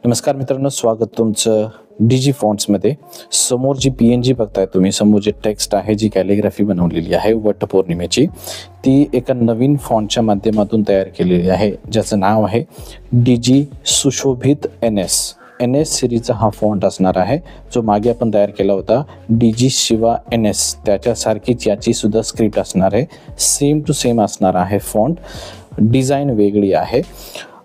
नमस्कार मित्रांनो, स्वागत तुमचं डीजी फॉन्ट्समध्ये। समोर जी PNG बघताय तुम्ही, समोर जे टेक्स्ट आहे, जी कॅलिग्राफी बनवलेली आहे वटपौर्णिमेची, ती एका नवीन फॉन्टच्या माध्यमातून तयार केलेली आहे, ज्याचं नाव आहे डीजी सुशोभित NS सिरीजचा हा फॉन्ट असणार आहे, जो मागे आपण तयार केला होता डीजी शिवा NS, त्याच्यासारखीच याची सुद्धा स्क्रिप्ट असणार आहे। सेम टू सेम असणार आहे फॉन्ट, डिझाईन वेगळी आहे।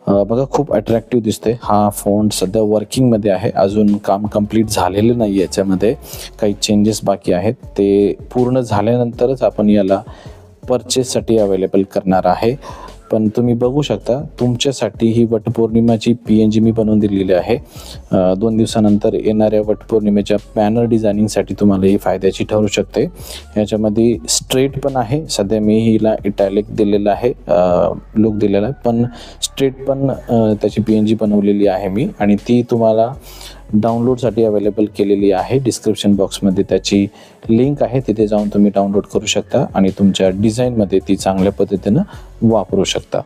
बघा, खूप अट्रॅक्टिव्ह दिसते। हा फॉन्ट सध्या वर्किंगमध्ये आहे, अजून काम कंप्लीट झालेलं नाही, याच्यामध्ये काही चेंजेस बाकी आहेत। ते पूर्ण झाल्यानंतरच आपण याला परचेससाठी अवेलेबल करणार आहे। पण तुम्ही बघू शकता, तुमच्यासाठी ही वटपौर्णिमाची PNG मी बनवून दिलेली आहे। 2 दिवसानंतर येणाऱ्या वटपौर्णिमेच्या बॅनर डिझायनिंगसाठी तुम्हाला ही फायद्याची ठरू शकते। याच्यामध्ये स्ट्रेट पण आहे, सध्या मी हिला इटॅलिक दिलेला आहे, लुक दिलेला आहे, पण स्ट्रेट पण त्याची PNG बनवलेली आहे मी, आणि ती तुम्हाला डाउनलोडसाठी अवेलेबल केलेली आहे। डिस्क्रिप्शन बॉक्समध्ये त्याची लिंक आहे, तिथे जाऊन तुम्ही डाउनलोड करू शकता आणि तुमच्या डिझाईनमध्ये ती चांगल्या पद्धतीनं वापरू शकता।